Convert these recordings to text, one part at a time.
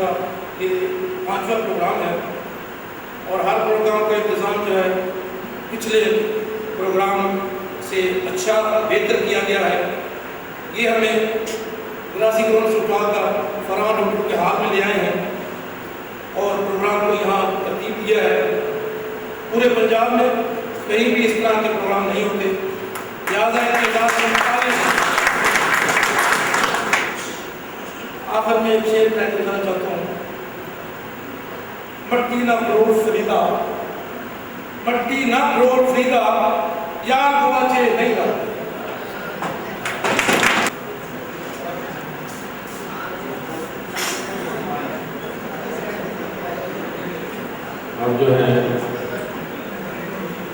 کا یہ 5واں پروگرام ہے، اور ہر پروگرام کا انتظام جو ہے پچھلے پروگرام سے اچھا بہتر کیا گیا ہے۔ یہ ہمیں 82 کروڑ سلطان کا فرمان ڈاکٹر کے ہاتھ میں لے آئے ہیں اور پروگرام کو یہاں ترتیب دیا ہے۔ پورے پنجاب میں کہیں بھی اس طرح کے پروگرام نہیں ہوتے، لہٰذا آخر میں ایک شعر میں کرنا چاہتا ہوں۔ مٹی نہ کروڑ فریدا، مٹی نہ کروڑ فریدا، یار گواچے نہیں رہا۔ اب جو ہے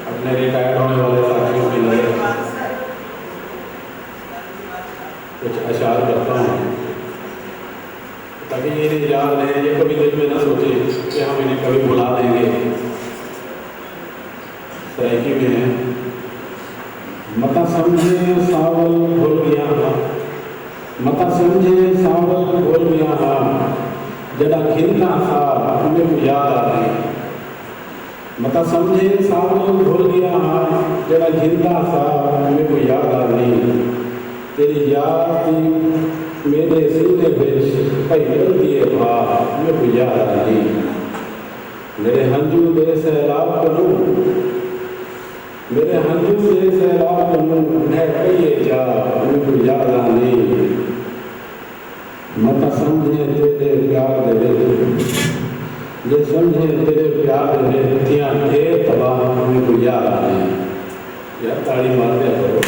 اپنے ریٹائر ہونے والے ساتھیوں کے لیے کچھ اشعار کرتا ہوں تاکہ یہ انہیں یاد رہے، یہ کبھی دل میں نہ سوچے کہ ہم انہیں کبھی بھلا دیں گے۔ سرائکی میں ہے، متا سمجھے ساول بھول گیا ہاں، متا سمجھے ساول بھول گیا ہاں، جڑا کھیلنا تھا ہمیں کو یاد آ رہی۔ متا سمجھے ساول بھول گیا ہاں، جڑا کھیلنا تھا ہمیں کو یاد آ رہی۔ تیری یاد کی میرے سینے بچ کئی کر دیے بھا ہمیں کو یاد آ رہی۔ میرے ہنجو میرے سیلاب کنوں، میرے ہنجو میرے سیلاب کنوں، ہے کئیے جا ہمیں کو یاد آ رہی۔ متا سمجھے تیرے پیار دے یہ سمجھے تیرے پیار دے تیاں ڈھیر تباہ ہمیں کو یاد آ رہی۔ یار تاڑی مار دیا کرو۔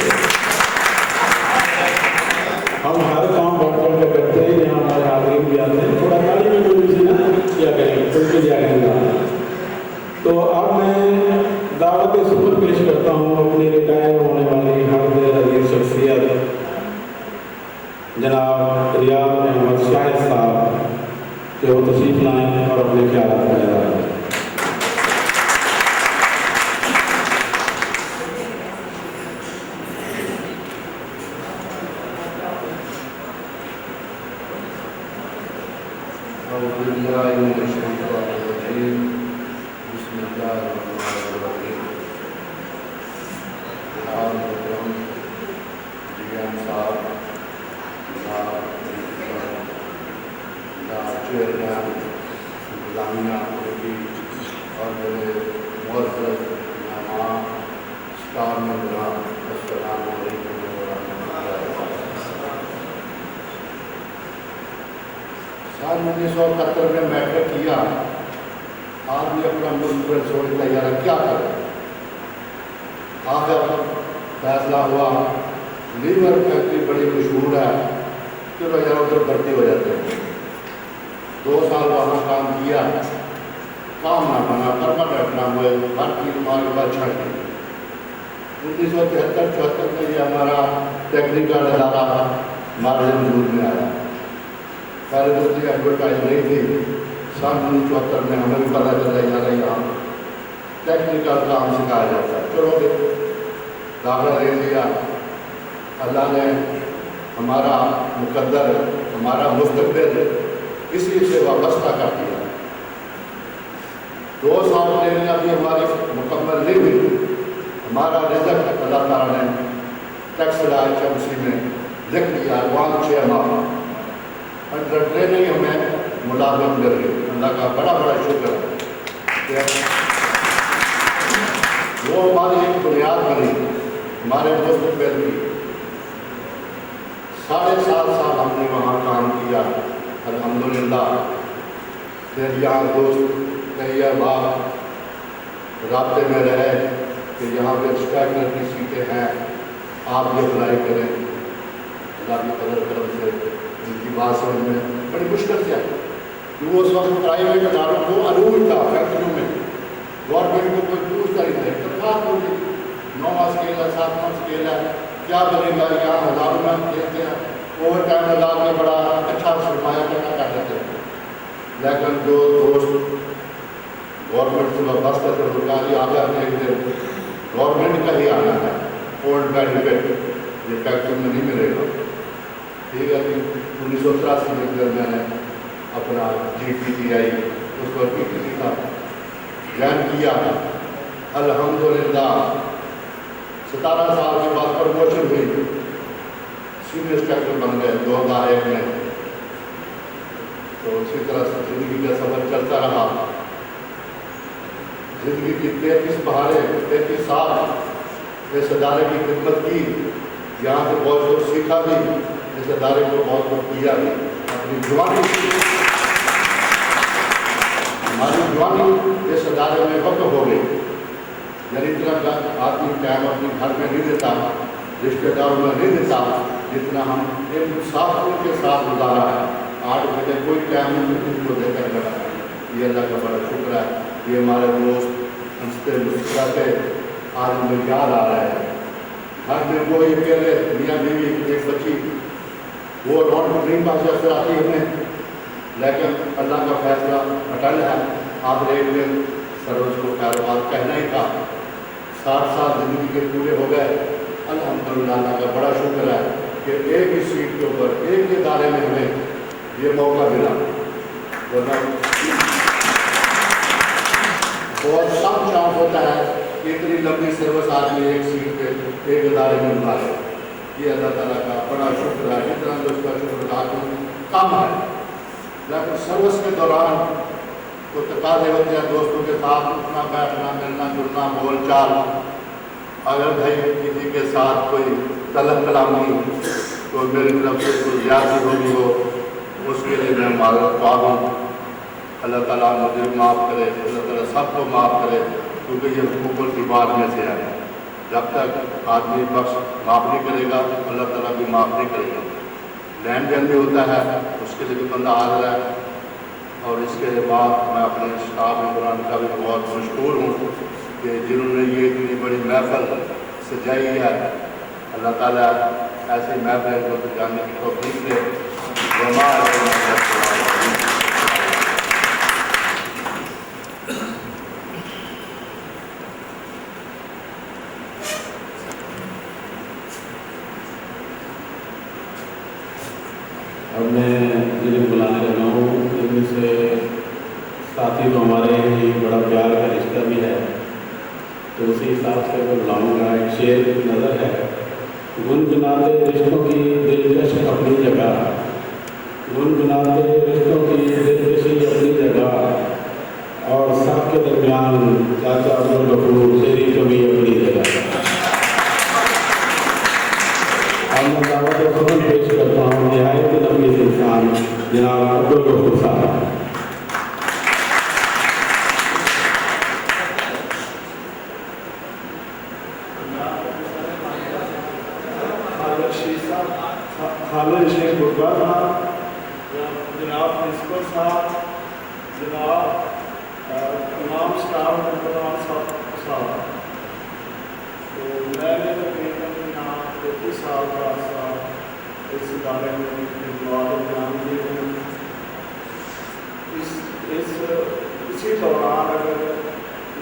ہم ہر کام بڑھ چڑھ کے کرتے ہیں، یہاں ہمارے حاضرین بھی آتے ہیں، تھوڑا تاڑی میں کوئی سی نا کیا کریں، کوئی کے لیا کریں گا۔ تو اب میں دعوت سفر پیش کرتا ہوں اپنی ریٹائر ہونے والی حافظ عزیز شخصیت جناب ریاض احمد شاہد صاحب کہ وہ تشریف لائیں اور اپنے خیالات کا اظہار کریں۔ أعوذ بالله من الشيطان الرجيم بسم الله الرحمن الرحيم جناب محترم جیان صاحب، جناب چیئرمین انتظامیہ کمیٹی اور میرے معزز مہمان اسٹار ممبران، السلام علیکم ورحمۃ اللہ وبرکاتہ۔ سال 1971 میں میٹرک کیا، آدمی اپنا مستقبل سوچتا ہے یار کیا کرے۔ آخر فیصلہ ہوا لیور فیکٹری بڑی مشہور ہے، چلو یار ادھر بھرتی ہو جاتے ہیں۔ 2 سال وہاں کام کیا، کام نہ بنا، پرماننٹ نہ ہوئے، ہر چیز ہمارے بعد چھٹ گئی۔ 1973-74 میں یہ ہمارا ٹیکنیکل ادارہ ہمارے وجود میں آیا۔ پہلے تو اتنی ایڈورٹائز نہیں تھی، سن 1974 میں ہمیں بھی پتہ چلا یار یہاں ٹیکنیکل کام سکھایا جاتا ہے، چلو داخلہ لے لیا۔ اللہ نے ہمارا مقدر، ہمارا مستقبل اسی سے وابستہ کر دیا۔ 2 سال ٹریننگ ابھی ہماری مکمل نہیں ہوئی، ہمارا رزق اللہ تعالیٰ نے ٹیکس لائے چمسی میں لکھ دیا 6 ماہ انڈر ٹریننگ ہمیں ملازم مل گئی۔ اللہ کا بڑا بڑا شکر ہے کہ وہ ہماری ایک بنیاد بنی ہمارے مستقبل کی۔ 7.5 سال ہم نے وہاں کام کیا الحمدللہ۔ پھر یہاں دوست کئی احباب رابطے میں رہے کہ یہاں پہ اسٹیکنر کی سیٹیں ہیں، آپ بھی اپلائی کریں۔ اللہ کی قدر کرم سے ان کی بات سمجھ میں بڑی مشکل سے آئی، کیونکہ اس وقت پرائیویٹ اداروں کو عروج تھا، فیکٹریوں میں گورنمنٹ کو کوئی پوچھتا نہیں تھا۔ تنخواہ ہوگی 9واں اسکیل ہے، 7واں اسکیل ہے، کیا بنے گا، یہاں 1000 روپئے دیتے ہیں، اوور ٹائم لگا کے بڑا اچھا سرمایہ پیدا کر لیتے ہیں۔ لیکن جو دوست گورنمنٹ سے وابستہ تھے وہ کہا جی آگے اپنے ایک دن گورنمنٹ کا ہی آنا ہے، اولڈ بینیفٹ یہ فیکٹری میں نہیں ملے گا۔ ٹھیک ہے جی 1983 کے اندر میں نے अपना GPTI उस पर भी किसी का ज्ञान किया। अल्हम्दुलिल्लाह 17 साल के बाद प्रमोशन हुई, सीनियर इंस्पेक्टर बन गए 2001 में। तो इसी तरह से ज़िंदगी का सफ़र चलता रहा। ज़िंदगी की 33 बहारें, 33 साल इस अदारे की खिदमत की। यहाँ से बहुत कुछ सीखा भी, इस अदारे को बहुत कुछ किया भी। अपनी जवानी हमारी जवानी इस अदारे में वक्त हो गई। यानी इतना आदमी टाइम अपने घर में नहीं देता, रिश्तेदारों में नहीं देता, जितना हम इन साथियों के साथ गुजारा है। 8 बजे कोई टाइम उनको देकर लगा। ये अल्लाह का बड़ा शुक्र है। ये हमारे दोस्त हंसते मुस्कुराते आज हमें याद आ रहा है। घर में वो अकेले मियाँ बीवी एक बच्ची, वो रौनक नहीं बात से आती हमें, लेकिन अल्लाह का फैसला अटल है। आप एक दिन सर्वस को कारोबार कहना ही था। 60 साल ज़िंदगी के पूरे हो गए। अल्हम्दुलिल्लाह अल्लाह का बड़ा शुक्र है कि एक ही सीट के ऊपर एक ही इदारे में हमें ये मौका मिला। वरना बहुत कम चांस होता है कि इतनी लंबी सर्विस आदमी एक सीट पे एक इदारे में बना ले। ये अल्लाह ताला का बड़ा शुक्र है। जितना जो उसका शुक्र अदा कम है, लेकिन सर्विस के दौरान तो तकाजे होते हैं दोस्तों के साथ उठना बैठना, मिलना जुलना, बोल चाल। अगर भाई किसी के साथ कोई तलब कलामी तो मेरी तरफ से कोई याद होगी हो, उसके लिए मैं माफ़ हूँ। अल्लाह ताला मुझे माफ़ करे, अल्लाह ताला सबको माफ़ करे, क्योंकि ये हुकूमत की बात में से है। जब तक आदमी बख्श माफ़ नहीं करेगा, अल्लाह ताला भी माफ़ नहीं करेगा। लेन देन भी होता है, उसके लिए भी बंदा हाजिर है। और इसके बाद मैं अपने स्टाफ कुरान का भी बहुत मशहूर हूँ कि जिन्होंने ये इतनी बड़ी महफिल सजाई है। अल्लाह ताला ऐसी महफिल को सजाने की तौफीक दे। अब मैं जिन्हें बुलाने लगा हूँ, इनमें से साथी तो हमारे ही बड़ा प्यार का रिश्ता भी है, तो उसी हिसाब से मैं बुलाऊँगा। एक शेर की नज़र है, गुनगुनाते रिश्तों की दिलकश अपनी जगह, गुनगुनाते रिश्तों की दिलकशी अपनी जगह, और सबके दरमियान चाचा अब्दुल गफूर तेरी कमी अपनी जगह। और मैं दावत ख़ुद पेश करता हूँ नहायत नफीस इंसान जनाब अब्दुल गफूर साहब। खालिद शेख गुरबा साहब, जनाब प्रिंसिपल साहब, जनाब तमाम स्टाफ साहब। तो मैंने तकरीबन यहाँ 33 साल का अर्सा इस इदारे में इंतजाम किए हैं। इसी दौरान अगर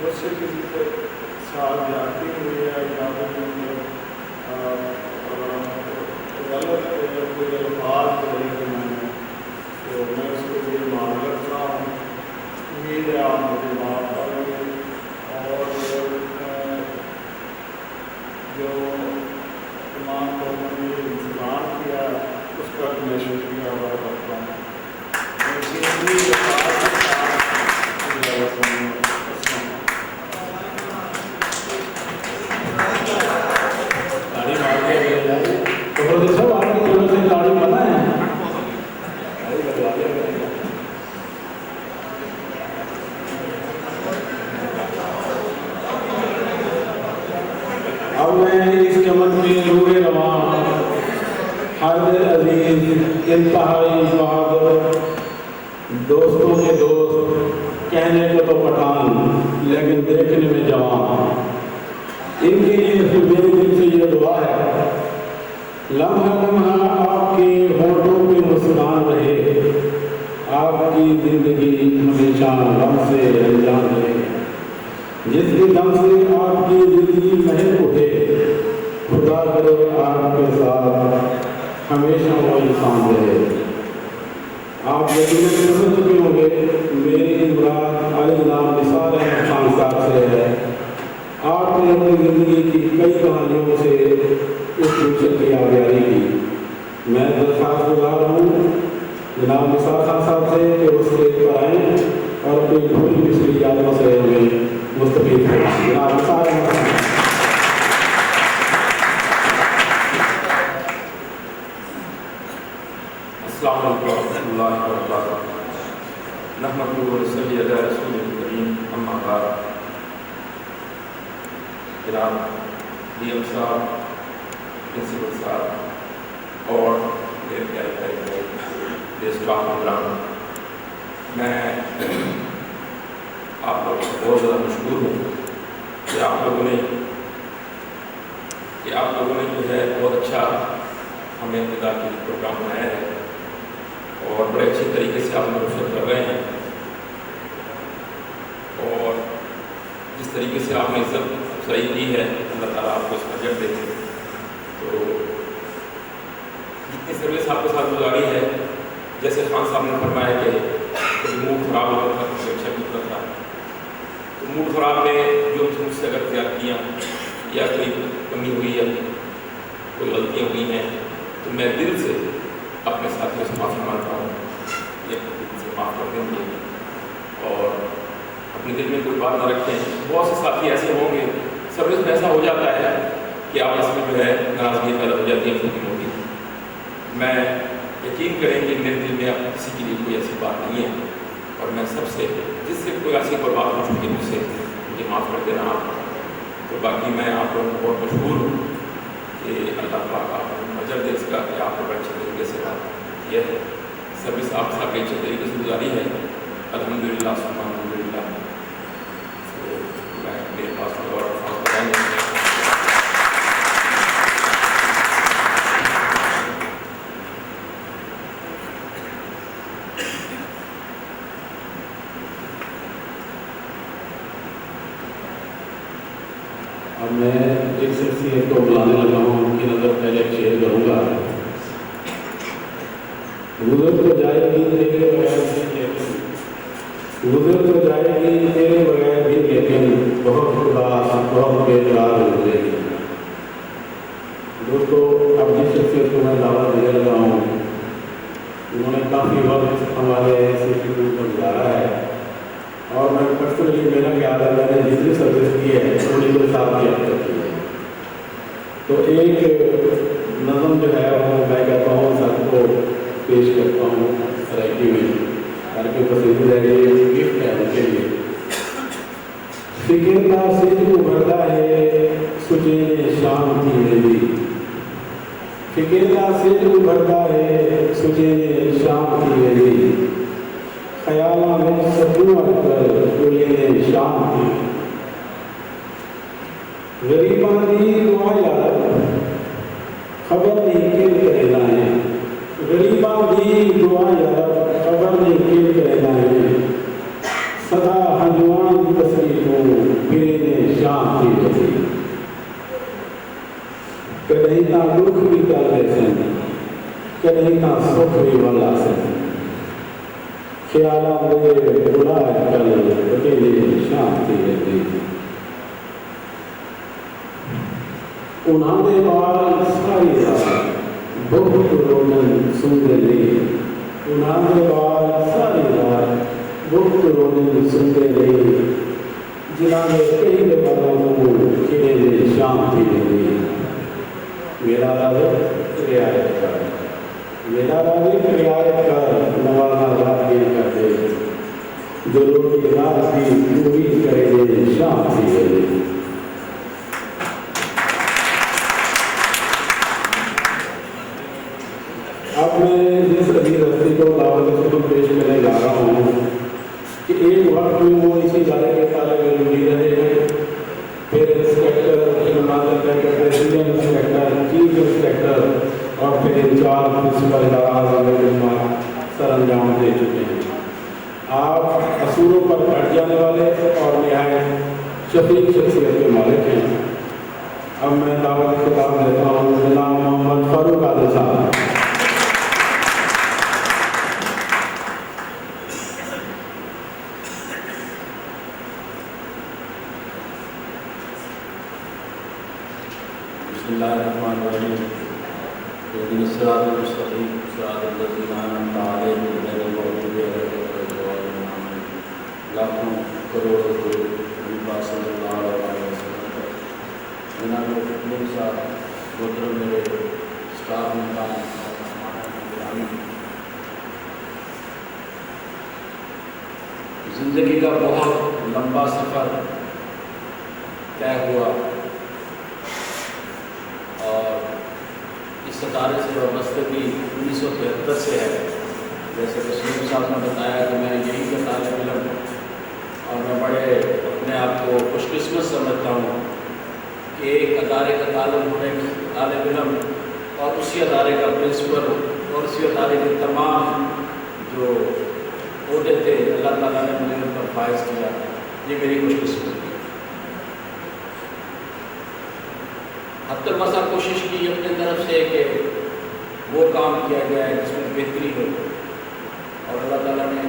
मुझसे किसी के साथ ज्यादती हुई है या गलत कोई अल्फाज बोले थे मैंने, तो मैं उसके लिए माफ़ चाहता हूँ। उम्मीद है आप मुझे माफ़ करेंगे। और जो तमाम लोगों ने इंतज़ाम किया उसका मैं शुक्रिया अदा करता हूँ। तो सब आपकी तरफ से गाड़ी बना है। अब मैं इस चमन में रूए रवां हद अजीज इंतहाई बहादुर दोस्तों के दोस्त, कहने को तो पठान लेकिन देखने में जवान, इनके लिए मेरे दिल से ये दुआ है, लम्हा लम्हा आपके होठों पे मुस्कान रहे, आपकी ज़िंदगी हमेशा गम से अनजान रहे, जिसके दम से आपकी ज़िंदगी महक उठे, खुदा करे आपके साथ हमेशा वो इंसान रहे। आप آپ یقیناً سمجھ چکے ہوں گے میری مراد علی جناب نثار احمد خان صاحب سے ہے۔ آپ نے اپنی زندگی کی کئی کہانیوں سے اس مشن کی آگاہی کی۔ میں درخواست گزار ہوں جناب نثار خان صاحب سے کہ وہ اسٹیج پر آئیں اور اپنی پوری پچھلی یادوں سے ہمیں مستفید کریں۔ جناب نثار احمد خان۔ السلام علیکم ورحمۃ اللہ وبرکاتہ۔ نحمدہ و نصلی علی رسول الکریم، اما بعد۔ جناب ڈی ایم صاحب، پرنسپل صاحب اور میرے پیارے اسٹاف ممبران، میں آپ لوگوں کو بہت زیادہ مشکور ہوں کہ آپ لوگوں نے جو ہے بہت اچھا ہمیں ابتدا کے پروگرام بنایا ہے اور بڑے اچھے طریقے سے آپ لوگ رخصت کر رہے ہیں، اور جس طریقے سے آپ نے عزت افزائی کی ہے اللہ تعالیٰ آپ کو اس کا اجر دے۔ تو جتنی سروس آپ کے ساتھ گزاری ہے، جیسے خان صاحب نے فرمایا کہ کبھی موڈ خراب ہوتا تھا، کچھ اچھا نہیں ہوتا تھا، تو موڈ خراب میں جو مجھ سے اگر زیادتیاں یا کوئی کمی ہوئی یا کوئی غلطیاں ہوئی ہیں تو میں دل سے اپنے ساتھیوں سے معافی مانگتا ہوں، یہ دل سے معاف کر دیں گے اور اپنے دل میں کوئی بات نہ رکھیں۔ بہت سے ساتھی ایسے ہوں گے، سروس میں ایسا ہو جاتا ہے کہ آپ اس میں جو ہے ناراضگی پیدا ہو جاتی ہے چھوٹی موٹی۔ میں یقین کریں کہ میرے دل میں اب کسی کے لیے کوئی ایسی بات نہیں ہے، اور میں سب سے جس سے کوئی ایسی کوئی بات ہو چکی مجھ سے مجھے معاف کر دینا آپ۔ تو باقی میں آپ لوگوں کو بہت مشکور ہوں کہ اللہ پاک آپ کو اجر دے اس کا کہ آپ لوگ اچھے طریقے سے بات کیا ہے، سروس آپ سب اچھے طریقے سے گزاری ہے، الحمدللہ ثم الحمدللہ۔ تو میں میرے پاس اور اب میں ایک شخصیت کو بلانے لگا ہوں، ان کی نظر پہلے شیئر کروں گا۔ گزر تو جائے گی تیرے بغیر بھی لیکن بہت اداس بہت بے قرار گزرے گی۔ دوستو، اب جس شخصیت کو میں دعوت دے رہا ہوں انہوں نے کافی وقت ہمارے سلسلے میں گزارا ہے، اور میں پرسنلی میرا خیال ہے میں نے جتنی سروس کی ہے تھوڑی کوئی ساتھ کی اب تک کی ہے۔ تو ایک نظم جو ہے وہ میں کہتا ہوں سب کو پیش کرتا ہوں سرائکی میں، تاکہ پسند رہے گفٹ ہے ان کے لیے۔ فکر کا سجن ابھرتا ہے سجین شام کی میری، فکر کا سجن ابھرتا ہے سجین شام کی میری، خیالوں میں سکون کر گلین شام کی، غریباں دی دعا یار خبر نہیں کل کرنا ہے، غریباں دی دعا یار خبر نہیں کل کرنا ہے، سدا ہنجوان کی تصویر کو گلین شام کی میری، کدہیں تا دکھ بھی کر دے سن کدہیں تا سکھ بھی والا سن، خیالات میرے بلا کل اکیلے شام کی رہتی، انہاں دے بال ساری رات بہت رونن سندے لئی، انہاں دے بال ساری رات بہت رونن سندے لئی، جنہاں نے کئی دے بالوں کو کھلے شام کی رہتی، میرا رب رعایت کر، میرا رب رعایت کر، نوازا رات یہ کر دے، جو روٹی رات کی پوری کرے دے شام کی رہتی۔ اب میں جس عزیز ہستی کو دعوت خدمت پیش کرنے جا رہا ہوں کہ ایک وقت میں وہ اسی ادارے کے طالب علم بھی رہے ہیں، پھر inspector, resident inspector, chief inspector اور پھر انچارج پرنسپل ادارہ سر انجام دے چکے ہیں۔ آپ اصولوں پر ہٹ جانے والے اور نہایت شفیق شخصیت کے مالک ہیں۔ اب میں دعوت خطاب دیتا ہوں جناب محمد فاروق عادل صاحب۔ बिस्मिल्लाहिर्रहमानिर्रहीम इहदिनस्सिरातल मुस्तक़ीम सिरातल लज़ीना अनअमता अलैहिम गैरिल मग़ज़ूबि अलैहिम वलद्दालिन। लाखों करोड़ों नबी पाक सल्लल्लाहु अलैहि वसल्लम पर जनाब मुफ्ती साहब मोहतरम मेरे स्टाफ मेंबर ज़िंदगी का बहुत लंबा सफ़र तय हुआ और इस सितारे से वाबस्तगी 1973 से है। जैसे तस्लीम साहब ने बताया कि मैं यहीं का तालिब इल्म और मैं बड़े अपने आप को खुशकिस्मत समझता हूँ कि एक अदारे का तालिब इल्म और उसी अदारे का प्रिंसिपल और उसी अदारे के तमाम जो ओहदे थे अल्लाह ताला ने मुझे उन पर फायज किया। ये मेरी खुशकिस्मती है। हद मसा कोशिश की अपनी तरफ से कि वो काम किया जाए जिसमें बेहतरी हो और अल्लाह ताला ने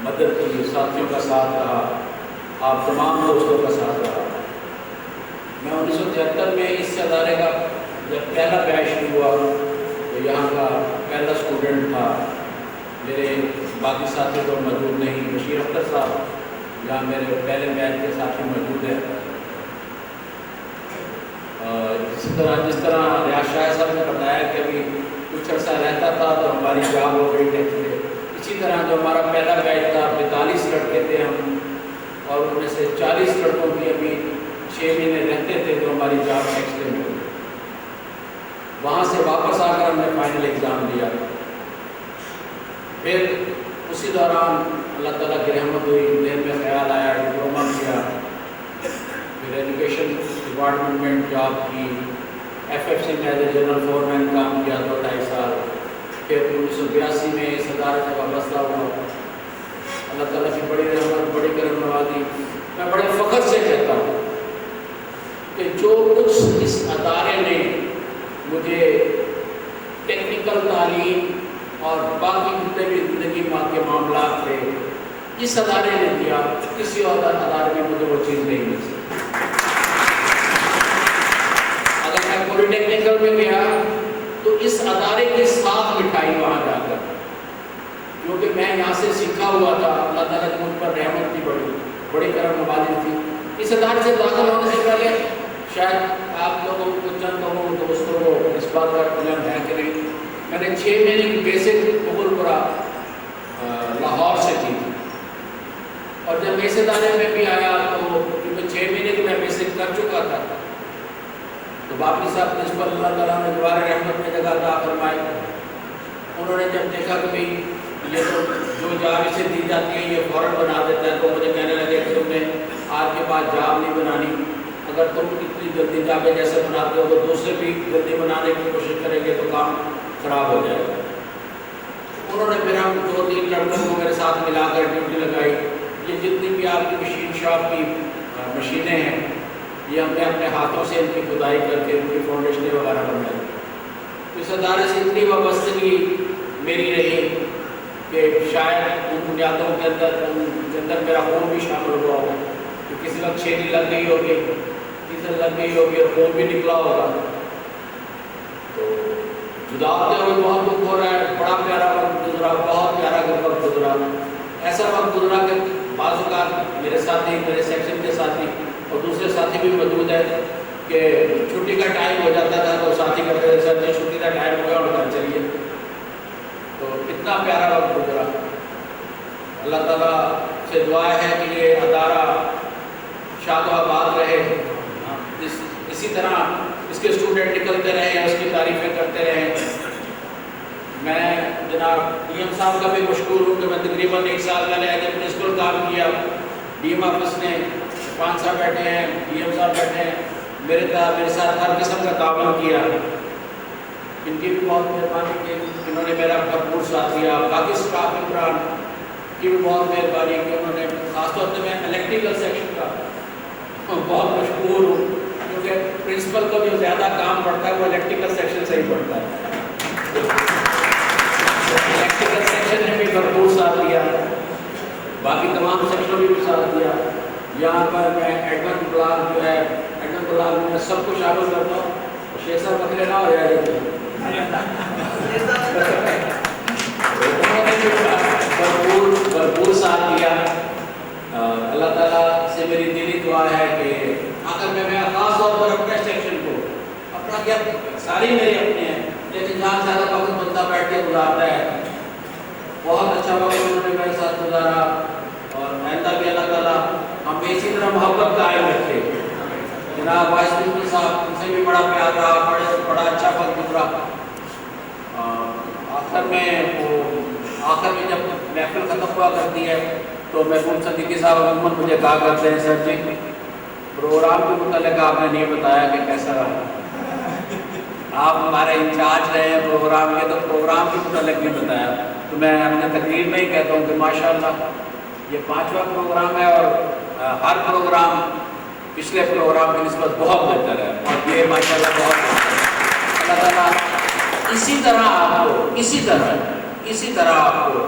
मदद की, साथियों का साथ रहा, आप तमाम दोस्तों का साथ रहा। मैं 1973 में इस अदारे का जब पहला बैच शुरू हुआ तो यहाँ का पहला स्टूडेंट था। मेरे बाकी साथी तो मौजूद नहीं, बशीर अख्तर साहब यहाँ मेरे पहले बैच के साथी मौजूद हैं। इसी तरह जिस तरह रियाज शाह साहब ने बताया कि अभी कुछ अर्सा रहता था तो हमारी जॉब हो गई कहते थे। इसी तरह जो हमारा पहला बैच था 45 लड़के थे हम और उनमें से 40 लड़कों की अभी 6 महीने रहते थे तो हमारी जॉब नेक्स्ट डे में हुई। वहाँ से वापस आकर हमने फाइनल एग्ज़ाम दिया। फिर उसी दौरान अल्लाह ताला की रहमत हुई, दिल में ख्याल आया, डिप्लोमा किया, फिर एजुकेशन डिपार्टमेंट में जॉब की, FFC में एज ए जनरल फोरमैन काम किया तो 2.5 साल। फिर 1982 में इस अदारे से वाबस्ता हुआ। अल्लाह ताला की बड़ी रहमत, बड़ी करम नवाजी। मैं बड़े फ़ख्र से कहता हूँ कि जो कुछ इस अदारे ने मुझे टेक्निकल तालीम और बाकी जितने भी ज़िंदगी के मामला थे इस अदारे ने दिया, किसी और अदारे में मुझे वो चीज़ नहीं मिल सकती। अगर मैं पॉलिटेक्निकल में गया तो इस अदारे के साथ मिठाई वहाँ जाकर, क्योंकि मैं यहाँ से सीखा हुआ था। अल्लाह ताला की मुझ पर रहमत थी, बड़ी करम नवाज़ी थी। इस अदारे से दाखिल होने से पहले शायद आप लोगों को, चंद लोगों को, दोस्तों को इस बात का इल्म है कि नहीं, मैंने 6 महीने की बेसिक कबूलपुरा लाहौर से की थी। और जब इस इदारे में भी आया तो क्योंकि 6 महीने की मैं बेसिक कर चुका था तो बापी साहब प्रिंसिपल अल्लाह ताला ने दुआर रहमत में जगह अता फरमाई। उन्होंने जब देखा कि भाई ये तो जो जॉब इसे दी जाती है ये फ़ौरन बना देता है तो मुझे कहने लगे कि तुमने आज के बाद जॉब नहीं बनानी, अगर तुम इतनी जल्दी जाके जैसे बनाते हो तो दूसरे भी जल्दी बनाने की कोशिश करेंगे तो काम ख़राब हो जाएगा। उन्होंने फिर हम 2-3 लड़कों को मेरे साथ मिलाकर ड्यूटी लगाई। ये जितनी भी आपकी मशीन शॉप की मशीनें हैं ये हमने अपने हाथों से इनकी खुदाई करके इनकी फाउंडेशन वगैरह बनाई। इस अदारे से इतनी वाबस्तगी मेरी रही कि शायद उन बुनियादों के अंदर मेरा खून भी शामिल हुआ हो कि किसी वक्त छेनी लग गई होगी, किसी लग गई होगी और खून भी निकला होगा। तो जुदा होते हुए बहुत दुख हो रहा है। बड़ा प्यारा वक्त गुजरा, बहुत प्यारा वक्त गुजरा। ऐसा वक्त गुजरा कि बाज़ औक़ात मेरे साथी, मेरे सेक्शन के साथी और दूसरे साथी भी मौजूद है कि छुट्टी का टाइम हो जाता था तो साथी कहते थे सर जी छुट्टी का टाइम हो गया और घर चलिए। तो इतना प्यारा वक्त गुजरा। अल्लाह ताला से दुआ है कि ये अदारा शाद-ओ-आबाद रहे, इसी तरह इसके स्टूडेंट निकलते रहे, उसकी तारीफ़ें करते रहे। मैं जनाब DM साहब का भी मशकूर हूँ कि मैं तकरीबन 1 साल पहले एज ए प्रिंसिपल काम किया। DM ऑफिस ने 5 साहब बैठे हैं, DM साहब बैठे हैं, मेरे साथ हर किस्म का तावन किया। इनकी भी बहुत मेहरबानी की, इन्होंने मेरा भरपूर साथ दिया। बाकी स्टाफ मेंबरान की भी बहुत मेहरबानी की, उन्होंने खासतौर से मैं इलेक्ट्रिकल सेक्शन का बहुत मशहूर हूँ क्योंकि प्रिंसिपल को जो ज़्यादा काम पड़ता है वो इलेक्ट्रिकल सेक्शन से ही पड़ता है। इलेक्ट्रिकल सेक्शन ने भी भरपूर साथ दिया, बाकी तमाम सेक्शनों ने भी साथ दिया। यहाँ पर मैं एडमिन ब्लॉक जो है, एडमिन ब्लॉक में सब कुछ शामिल करता हूँ। शेख साहब बकरे ना हो जाए भरपूर साथ दिया। अल्लाह ताला से मेरी दिली दुआ है कि आखिर में मैं ख़ास तौर पर अपने सेक्शन को अपना क्या सारे मेरे अपने हैं, लेकिन जहाँ ज़्यादा वक्त बंदा बैठ के गुजारता है, बहुत अच्छा वक्त उन्होंने मेरे साथ गुजारा और आइंदा भी अल्लाह ताला हमें इसी तरह मोहब्बत कायम रखे। जनाब वाइस प्रिंसिपल साहब, उनसे भी बड़ा प्यार रहा, बड़ा अच्छा वक्त गुजरा। आखिर में जब महफिल ख़त्म हुआ करती है तो महबूब सदीकी साहब अमूमन मुझे कहा करते हैं, सर जी प्रोग्राम के मुतालिक आपने नहीं बताया कि कैसा रहा। आप हमारे इंचार्ज रहे हैं प्रोग्राम के, तो प्रोग्राम के मुतालिक नहीं बताया। तो मैं अपने तकरीर में ही कहता हूँ कि माशाअल्लाह ये 5वां प्रोग्राम है और हर प्रोग्राम पिछले प्रोग्राम की निस्बत बहुत बेहतर है और ये माशाअल्लाह बहुत अल्लाह ताला इसी तरह आपको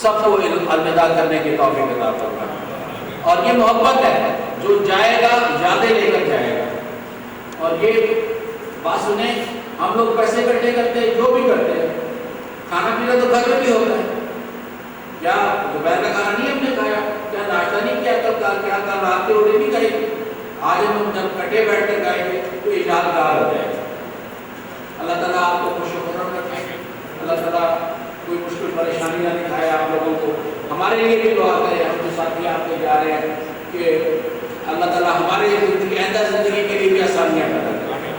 सबको अलविदा करने की तौफीक अता फरमाए। और ये मोहब्बत है जो जाएगा यादें लेकर जाएगा। और ये बात सुने, हम लोग पैसे इकट्ठे करते हैं, जो भी करते हैं, खाना पीना तो घर में भी होता है। क्या दोपहर का खाना नहीं हमने खाया, क्या नाश्ता नहीं किया, क्या कल रात की रोटी नहीं खाई, आज हम जब इकट्ठे बैठ कर खाएंगे तो यादगार हो जाएगा। अल्लाह ताला आपको खुश रखे, अल्लाह ताला कोई मुश्किल परेशानी ना दिखाए आप लोगों को। हमारे लिए भी दुआ करें, हम जो साथी आपके जा रहे हैं कि अल्लाह ताला हमारे आइंदा ज़िंदगी के लिए भी आसानियाँ पैदा करें।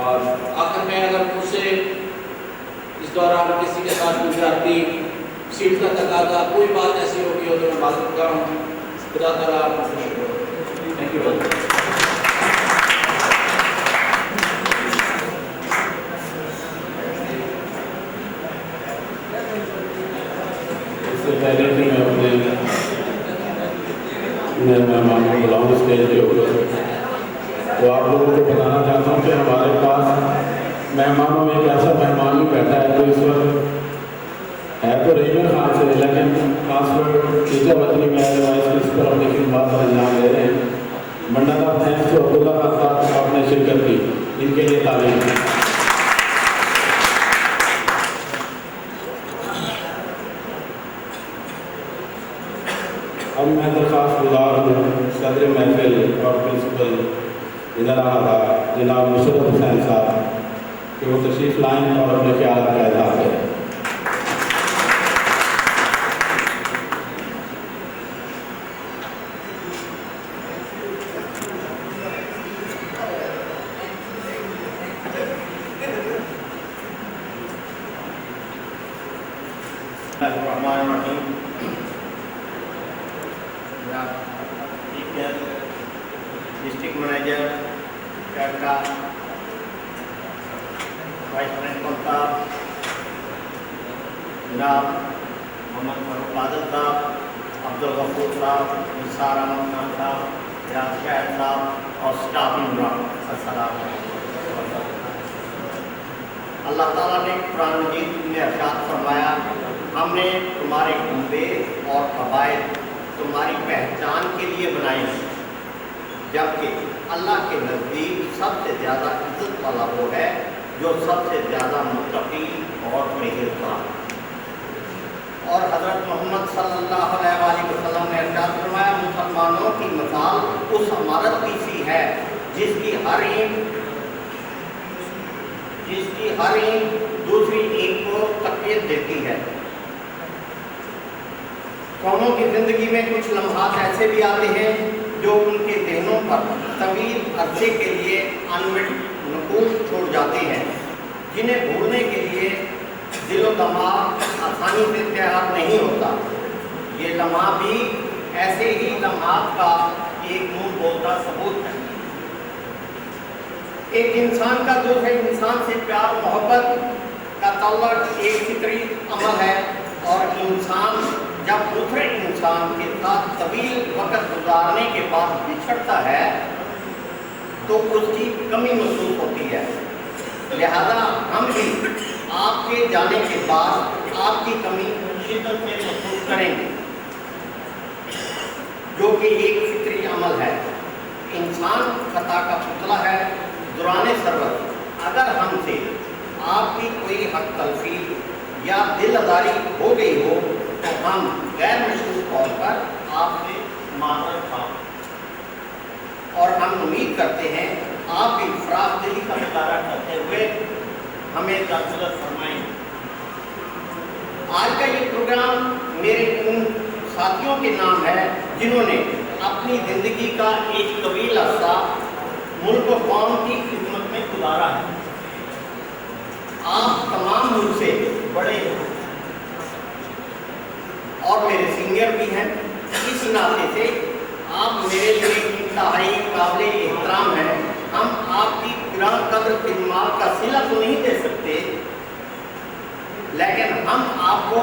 और आखिर में अगर मुझसे इस दौरान किसी के साथ गुजराती सीट का तकाजा कोई बात ऐसी होगी हो तो मैं मालूम कर रहा हूँ। खुदा ताला आपको खुश रखे। Thank you very much. पहले भी मैं अपने मेहमान को बुलाऊँ स्टेज के ऊपर, तो आप लोगों को बताना चाहता हूँ कि हमारे पास मेहमानों में एक ऐसा मेहमान भी बैठा है जो इस वक्त है तो रहीम खान से, लेकिन ट्रांसफर टीचर बदली में आए वाइस प्रिंसिपल अपनी खिदमत पर अंजाम दे रहे हैं। मंडल of thanks to Abdullah Khan साहब ने शिरकत की, इनके लिए तालीम। अब मैं दरख्वास्त गुजार हूँ सदर महफिल और प्रिंसिपल इदारा जनाब मुशर्रफ हुसैन साहब कि वो तशरीफ़ लाएँ और अपने ख्याल का इज़हार करें। डिस्ट्रिक्ट मैनेजर कैडका, वाइस प्रिंसिपल साहब जनाब मोहम्मद फारूक बादल साहब, अब्दुल गफूर साहब, निसार अहमद खान साहब, रियाज शहर साहब और स्टाफ मेंबर, अस्सलाम वालेकुम। अल्लाह ताला ने कुरान मजीद में इरशाद फरमाया, हमने तुम्हारे कुंबे और कबाइल तुम्हारी पहचान के लिए बनाए, जबकि अल्लाह के नज़दीक सबसे ज़्यादा इज्जत वाला वो है जो सबसे ज़्यादा मुत्तकी और परहेज़गार। और हज़रत मोहम्मद सल्लल्लाहु अलैहि वसल्लम ने इरशाद फरमाया, मुसलमानों की मिसाल उस इमारत की सी है जिसकी हर ईंट दूसरी ईंट को तक़वीयत देती है। कौमों की ज़िंदगी में कुछ लम्हात ऐसे भी आते हैं जो उनके ज़हनों पर तवील अरसे के लिए अनमिट नकूश छोड़ जाते हैं, जिन्हें भूलने के लिए दिलो दिमाग आसानी से तैयार नहीं होता। ये लम्हा भी ऐसे ही लम्हात का एक मुँह बोलता सबूत है। एक इंसान का दूसरे इंसान से प्यार मोहब्बत का ताल्लुक एक फितरी अमल है, और इंसान जब दूसरे इंसान के साथ तवील वक़्त गुजारने के बाद बिछड़ता है तो उसकी कमी महसूस होती है। लिहाजा हम भी आपके जाने के बाद आपकी कमी शिद्दत से महसूस करेंगे, जो कि एक फितरी अमल है। इंसान खता का पुतला है, दुराने सरवत अगर हमसे आपकी कोई हक तलफी या दिल आज़ारी हो गई हो तो हम गैर मशरूत तौर पर आपसे माफ़ी ख्वाह और हम उम्मीद करते हैं आप भी फराख दिली का मुजाहरा करते हुए हमें दरगुजर फरमाएं। आज का ये प्रोग्राम मेरे उन साथियों के नाम है जिन्होंने अपनी ज़िंदगी का एक तवील अरसा मुल्क और कौम की खिदमत में गुजारा है। आप तमाम मुझसे बड़े हैं और मेरे सीनियर भी हैं, इस नाते से आप मेरे लिए इंतहाई काबिल एहतराम हैं। हम आपकी गिरां कदर खिदमत का सिला तो नहीं दे सकते, लेकिन हम आपको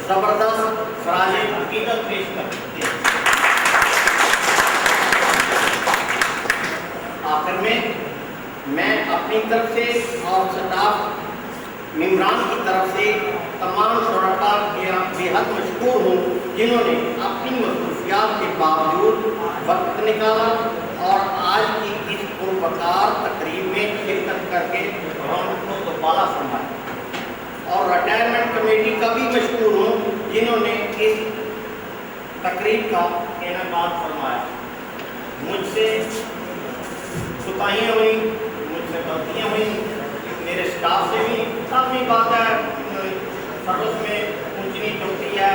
ज़बरदस्त ख़राज अक़ीदत पेश कर सकते हैं। आखिर में मैं अपनी तरफ से और स्टाफ मेंबरान की तरफ से तमाम शुरका बेहद मशकूर हूँ जिन्होंने अपनी मसरूफियात के बावजूद वक्त निकाला और आज की इस पुरवकार तकरीब में शिरकत करके रौनकों को बाला संभाला। और रिटायरमेंट कमेटी का भी मशकूर हूँ जिन्होंने इस तकरीब का इनेकाद फरमाया। मुझसे कोताहियाँ हुई, मुझसे गलतियाँ हुई, मेरे स्टाफ से भी काफ़ी बात है, सर्विस में ऊंच नीच होती है,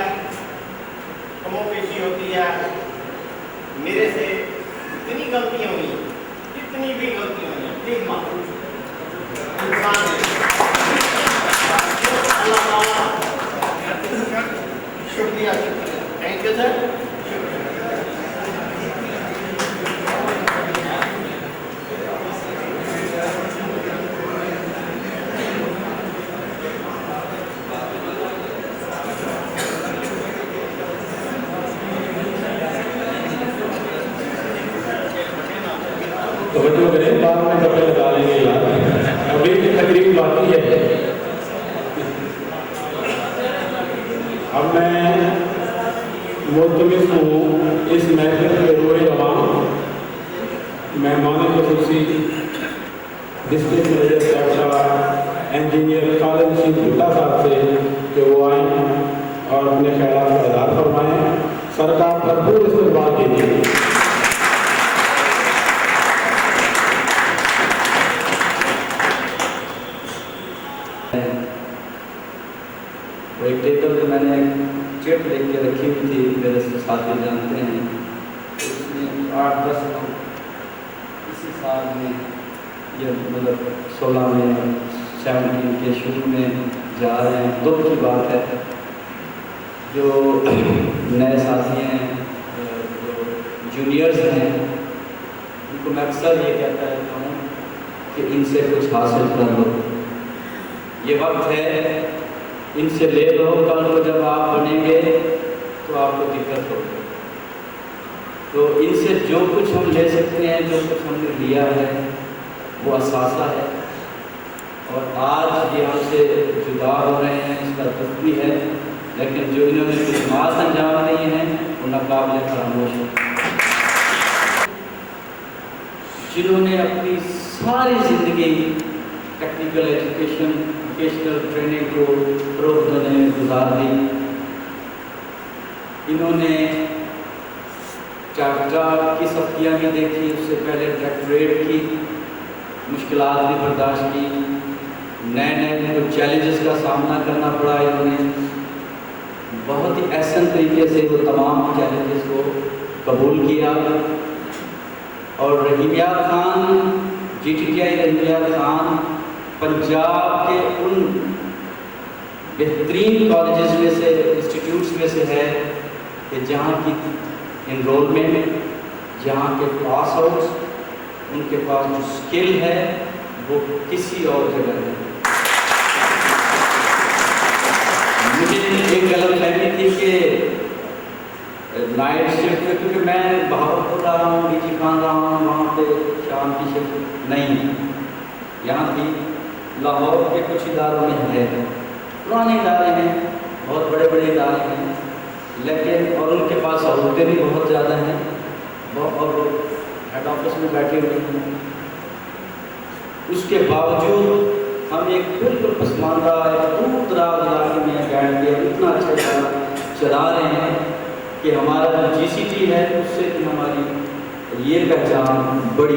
कमोपेशी होती है। मेरे से जितनी गलतियाँ हुई, जितनी भी गलतियाँ हुई, प्लीज माफ़ इंसान है। अल्लाह ताला शुक्रिया, थैंक यू सर। तो बच्चों करें बाद में कपड़े लगा लेंगे यार, अभी की तकरीब बाकी है। अब मैं मुल्तमिस हूँ इस महफिल के रोए रवां मेहमान ख़ुसूसी district manager doctor engineer Khalid Singh Bhutta साहब से कि वो आएँ और अपने ख्यालात का इज़हार फरमाएँ। सरकार भरपूर इस्तेमाल कीजिए। एक टेबल पे मैंने चिट लिख के रखी हुई थी, मेरे साथी जानते हैं, उसमें 8-10 लोग इसी साल में ये मतलब 16 में 17 के शुरू में जा रहे हैं। दुख की बात है जो नए साथी हैं, जो जूनियर्स हैं, उनको मैं अक्सर ये कहता रहता हूँ कि इनसे कुछ हासिल कर लो। ये वक्त है, इनसे ले लो, कल को जब आप बनेंगे तो आपको दिक्कत होगी। तो इनसे जो कुछ हम ले सकते हैं, जो कुछ हमने लिया है, वो असासा है। और आज ये हमसे जुदा हो रहे हैं, इसका दुख भी है, लेकिन जो इन्होंने खिदमत अंजाम दी हैं वो नाकाबिल फरामोश है। जिन्होंने अपनी सारी ज़िंदगी टेक्निकल एजुकेशन, वोकेशनल ट्रेनिंग को फ़रोग़ देने में गुजार दी। इन्होंने चार्टा की सख्तियाँ भी देखी, उससे पहले डायरेक्टरेट की मुश्किलात भी बर्दाश्त की, नए नए चैलेंजेस का सामना करना पड़ा। इन्होंने बहुत ही एहसन तरीके से वो तमाम चैलेंजेस को कबूल किया। और रहीमिया खान, GTTI रहीमिया खान पंजाब के उन बेहतरीन कॉलेजेस में से, इंस्टीट्यूट्स में से है कि जहाँ की इनरोलमेंट, जहाँ के पास आउट्स, उनके पास जो स्किल है वो किसी और जगह नहीं। मुझे एक गलतफहमी थी कि नाइट शिफ्ट में, क्योंकि मैं बहावलपुर रहा हूँ, डीजी खान रहा हूँ, वहाँ पे शाम की शिफ्ट नहीं, यहाँ थी। लाहौर के कुछ इदारों में है, पुराने इदारे हैं, बहुत बड़े बड़े इदारे हैं, लेकिन और उनके पास सहूलतें भी बहुत ज़्यादा हैं, और हेड ऑफिस में बैठे हुए हैं। اس کے باوجود ہم ایک بالکل پسماندہ دور دراز علاقے میں بیٹھ کے اتنا اچھا چلا رہے ہیں کہ ہمارا جو جی سی ٹی ہے اس سے بھی ہماری یہ پہچان بڑی،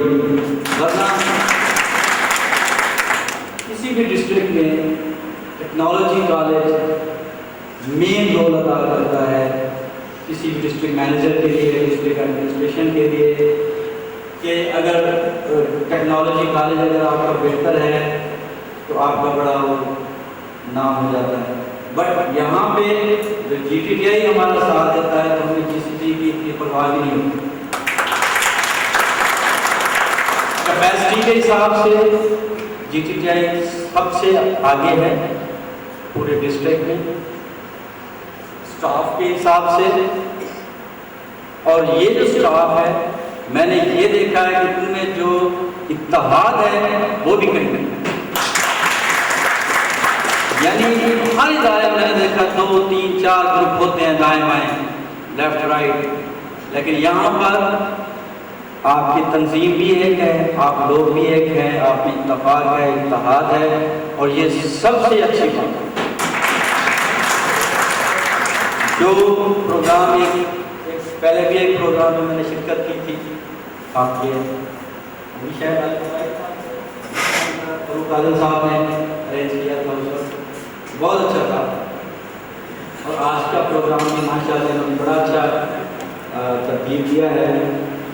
ورنہ کسی بھی ڈسٹرکٹ میں ٹیکنالوجی کالج مین رول ادا کرتا ہے کسی بھی ڈسٹرکٹ مینیجر کے لیے، ڈسٹرکٹ ایڈمنسٹریشن کے لیے، کہ اگر ٹیکنالوجی کالج اگر آپ کا بہتر ہے تو آپ کا بڑا نام ہو جاتا ہے. بٹ یہاں پہ جو جی ٹی ٹی آئی ہمارا ساتھ دیتا ہے تو ہمیں جی سی ٹی کی اتنی پرواہ بھی نہیں ہوتی. کیپیسٹی کے حساب سے جی ٹی ٹی آئی سب سے آگے ہے پورے ڈسٹرکٹ میں، اسٹاف کے حساب سے. اور یہ جو اسٹاف ہے میں نے یہ دیکھا ہے کہ ان میں جو اتحاد ہے وہ بھی کہیں نہیں. یعنی ہر ادارے میں نے دیکھا 2 3 4 گروپ ہوتے ہیں، دائیں بائیں، لیفٹ رائٹ، لیکن یہاں پر آپ کی تنظیم بھی ایک ہے، آپ لوگ بھی ایک ہیں، آپ میں اتفاق ہے، اتحاد ہے، اور یہ سب سے اچھی بات ہے. جو پروگرام ایک پہلے بھی ایک پروگرام میں نے شرکت کی تھی آپ کے ابھی شاید فاروق عالم صاحب نے ارینج کیا تھا، اس وقت بہت اچھا تھا. اور آج کا پروگرام بھی ماشاء اللہ انہوں نے بڑا اچھا ترتیب دیا ہے،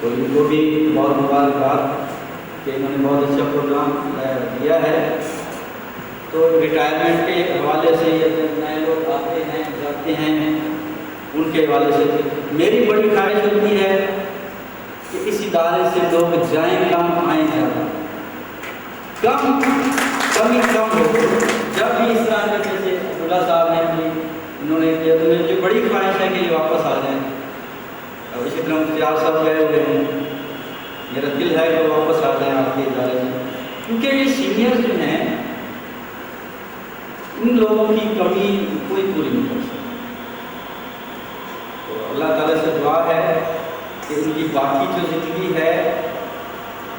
تو ان کو بھی بہت مبارکباد کہ انہوں نے بہت اچھا پروگرام دیا ہے. تو ریٹائرمنٹ کے حوالے سے نئے لوگ آتے ہیں جاتے ہیں، ان کے حوالے سے میری بڑی خواہش ہوتی ہے کہ اس ادارے سے لوگ جائیں کم آئیں زیادہ، کمی کم ہو. جب بھی اس طرح کے جیسے عبداللہ صاحب نے انہوں نے کیا تو مجھے بڑی خواہش ہے کہ یہ واپس آ جائیں. اور اسی طرح مختار صاحب گئے ہوئے ہیں، میرا دل ہے کہ وہ واپس آ جائیں آپ کے ادارے میں، کیونکہ یہ سینئر جو ہیں ان لوگوں کی کمی کوئی پوری نہیں کر سکتا. تو اللہ تعالیٰ سے دعا ہے کہ ان کی باقی جو زندگی ہے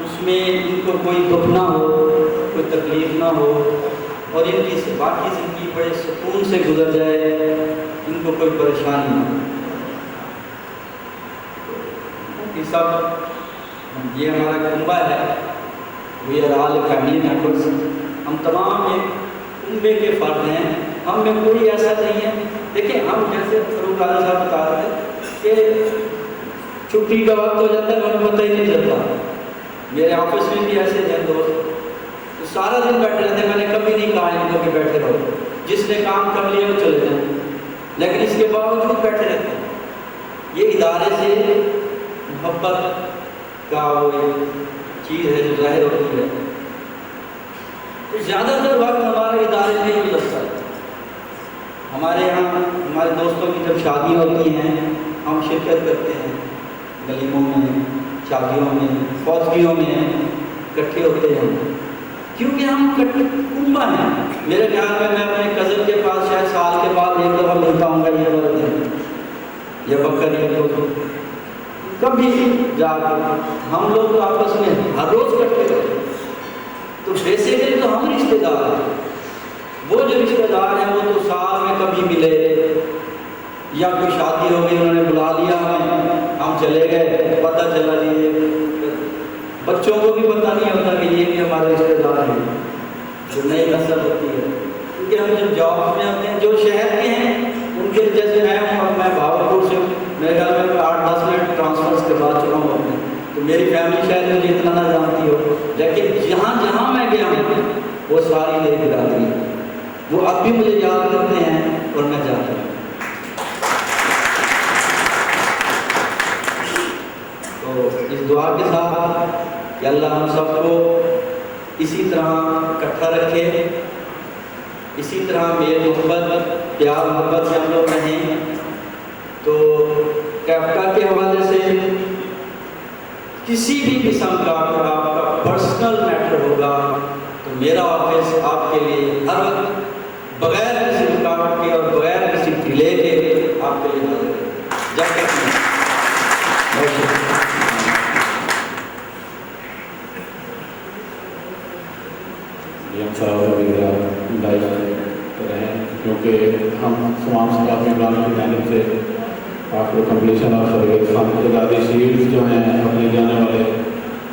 اس میں ان کو کوئی دکھ نہ ہو، کوئی تکلیف نہ ہو، اور ان کی باقی زندگی بڑے سکون سے گزر جائے، ان کو کوئی پریشانی نہ ہو. یہ سب یہ ہمارا کنبہ ہے، we are all family members. ہم تمام ایک کنبے کے فرد ہیں، ہم میں کوئی ایسا نہیں ہے. دیکھیں ہم جیسے فاروق عالم صاحب بتا رہے ہیں کہ چھٹی کا وقت ہو جاتا ہے ہمیں پتہ ہی نہیں چلتا. میرے آفس میں بھی ایسے ہیں دوست تو سارا دن بیٹھے رہتے ہیں. میں نے کبھی نہیں کہا ان کو کہ بیٹھے رہو، جس نے کام کر لیا وہ چلے جائیں، لیکن اس کے باوجود بیٹھے رہتے ہیں. یہ ادارے سے محبت کا وہ چیز ہے جو ظاہر ہوتی ہے. تو زیادہ تر وقت ہمارے ادارے میں ہی لگتا ہے. ہمارے یہاں ہمارے دوستوں کی جب شادیاں ہوتی ہیں ہم شرکت کرتے ہیں، گلیموں میں، شادیوں میں، فوتگیوں میں اکٹھے ہوتے ہیں، کیونکہ ہم کنبہ ہیں. میرے خیال میں اپنے کزن کے پاس شاید سال کے بعد ایک دفعہ ملتا ہوں گا، یہ بڑا دن یا بکر عید کو کبھی جا کر ہم لوگ تو آپس میں ہر روز اکٹھے ہوتے ہیں. تو بیسیکلی تو ہم رشتے دار ہیں. وہ جو رشتے دار ہیں وہ تو سال میں کبھی ملے، یا کوئی شادی ہو گئی انہوں نے بلا لیا ہمیں، ہم چلے گئے، پتہ چلا لیے. بچوں کو بھی پتہ نہیں ہوتا کہ یہ بھی ہمارے رشتے دار ہیں. جو نئی نسل ہوتی ہے، کیونکہ ہم جب جاب میں ہوتے ہیں جو شہر کے ہیں ان کے جیسے میں ہوں، اور میں بھاولپور سے میرے خیال میں 8-10 منٹ ٹرانسفرس کے بعد چلا ہوں اپنے، تو میری فیملی شاید مجھے اتنا نہ جانتی ہو، لیکن جہاں جہاں میں گیا ہوں وہ ساری میری برادری ہے. وہ اب بھی مجھے یاد کرتے ہیں اور میں جاتا ہوں. تو اس دعا کے ساتھ کہ اللہ ہم سب کو اسی طرح اکٹھا رکھے، اسی طرح میل محبت پیار محبت سے ہم لوگ رہیں. تو کیفٹا کے حوالے سے کسی بھی قسم کا اگر آپ کا پرسنل میٹر ہوگا تو میرا آفس آپ کے لیے ہر وقت بغیر کسی رکاوٹ کے اور بغیر کسی ڈیلے کے آپ کے لیے حاضر ہے. جب تک साहब वगैरह डाइट रहें, क्योंकि हम तमाम सकाफी प्लान की जानिब से आपको कम्पलीशन ऑफ सर्विस आदि शील्ड्स जो हैं अपने जाने वाले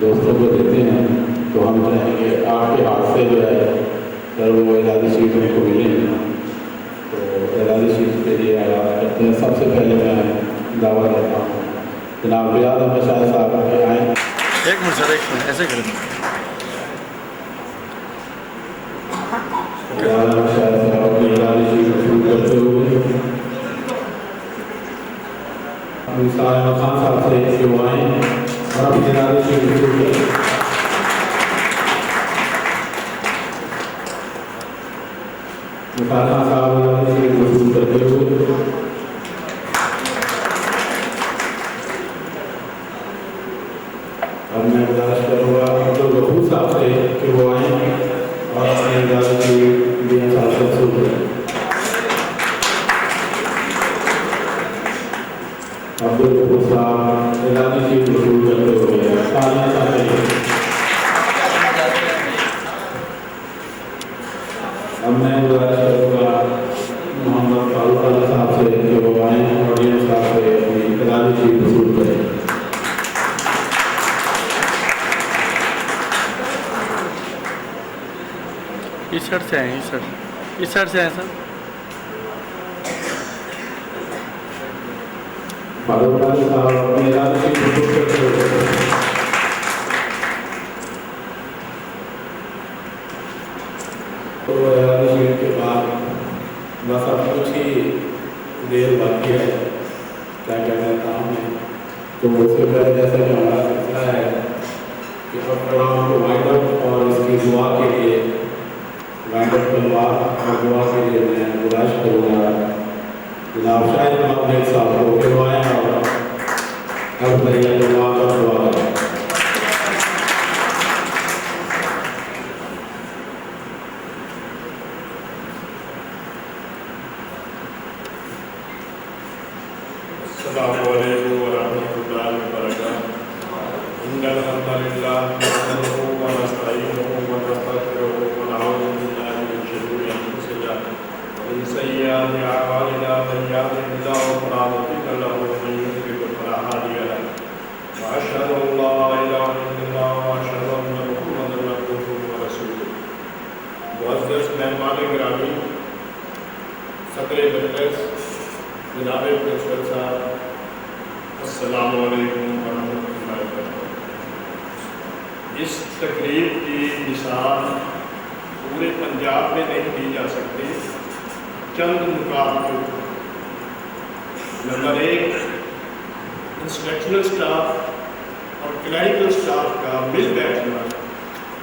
दोस्तों को देते हैं, तो हम चाहेंगे आपके हाथ से जो है सर वो एजाज़ी शीट उनको मिलें। तो एजाज़ी शीट के लिए आगाज़ करते हैं। सबसे पहले मैं दावा देता हूँ जनाब रियाज अहमद शाह साहब के आए। एक मिनट सर, एक मिनट ऐसे करें। रियाज अहमद शाह साहब की एजाज़ी शीट शुरू करते हुए निसार अहमद खान साहब से कि वो आएँ और अपनी एजाज़ी शीट शुरू करें। निसार खान साहब एजाज़ी शीट शुरू करते हुए और मैं गुजारिश करूँगा अब्दुल गफूर साहब से कि वो आएँ और अपनी एजाज़ी शीट भी शुरू करें। अब्दुल गफूर साहब एजाज़ी शीट शुरू करते हुए तालियां चाहिए। अब मैं गुजारिश करूँगा मोहम्मद फारूक अली साहब से कि वो आएँ ऑडियंस साहब से अपनी एजाज़ी शीट शुरू करें। इस साइड से आए, इस साइड से आए सर। फारूक अली साहब अपनी एजाज़ी शीट शुरू करते हुए तो एजाज़ी शीट के बाद बस अब कुछ ही देर बाकी है, क्या कहते हैं काम में। तो उससे पहले जैसा कि हमारा सिलसिला है कि अब प्रोग्राम को वाइंड अप और इसकी दुआ के लिए वाइंड अप करवा और दुआ के लिए मैं गुजारिश करूँगा जनाब शाहिद मोहम्मद साहब को करवाएँ और अब तैयार दुआ करें। मेहमान गिरामी सदर मजलिस जनाब प्रिंसिपल साहब, अस्सलामु अलैकुम वरहमतुल्लाहि वबरकातुहू। इस तकरीब की मिसाल पूरे पंजाब में नहीं दी जा सकती। चंद मुकाबले नंबर 1 इंस्ट्रक्शनल स्टाफ और क्लिनिकल स्टाफ का मिल बैठना,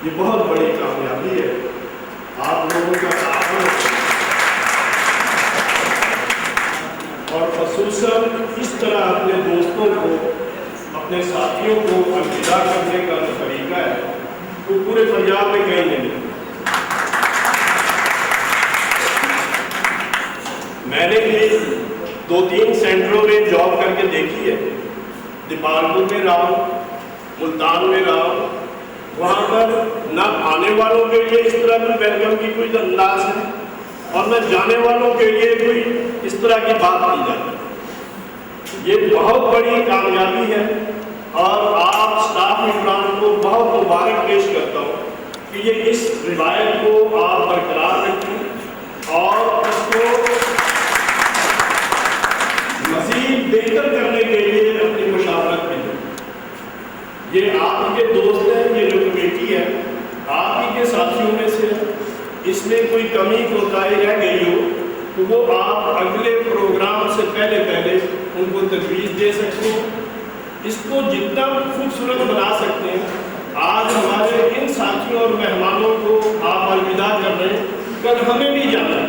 ये बहुत बड़ी कामयाबी है। आप लोगों का ताउन और खसूसन इस तरह अपने दोस्तों को, अपने साथियों को अलविदा करने का जो तरीका है वो पूरे पंजाब में कहीं नहीं है। मैंने भी 2-3 सेंटरों में जॉब करके देखी है। दीपालपुर में रहा हूँ, मुल्तान में रहा हूँ। वहाँ पर न आने वालों के लिए इस तरह की वेलकम की कोई अंदाज है और न जाने वालों के लिए कोई इस तरह की बात की जाती है। ये बहुत बड़ी कामयाबी है और आप स्टाफ इमरान को बहुत मुबारक पेश करता हूँ कि ये इस रिवायत को आप बरकरार रखें और इसको मज़ीद बेहतर करने के लिए अपनी मुशावरत में दें। ये आप ही के दोस्त हैं, ये जो कमेटी है आप ही के साथियों में से, इसमें कोई कमी कोताही रह गई हो तो वो आप अगले प्रोग्राम से पहले उनको तजवीज़ दे सकते हैं। इसको जितना खूबसूरत बना सकते हैं। आज हमारे इन साथियों और मेहमानों को आप अलविदा कर रहे हैं, कल हमें भी जाना है।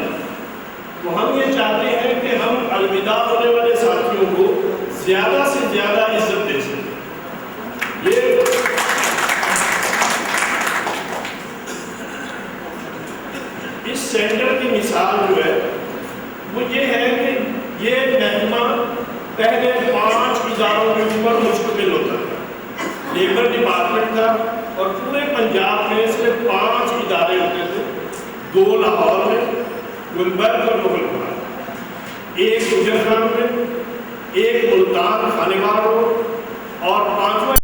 तो हम ये चाहते हैं कि हम अलविदा होने वाले साथियों को ज़्यादा से ज़्यादा इज्जत दे सकें। ये इस सेंटर की मिसाल जो है वो ये है कि ये महकमा पहले 5 इदारों के ऊपर मुश्तमिल होता था। लेबर डिपार्टमेंट था और पूरे पंजाब में सिर्फ 5 इदारे होते थे। 2 लाहौर में, गुलबर्ग और मुगलपुरा, 1 गुजर खान में, 1 मुल्तान खानेवार रोड और 5वां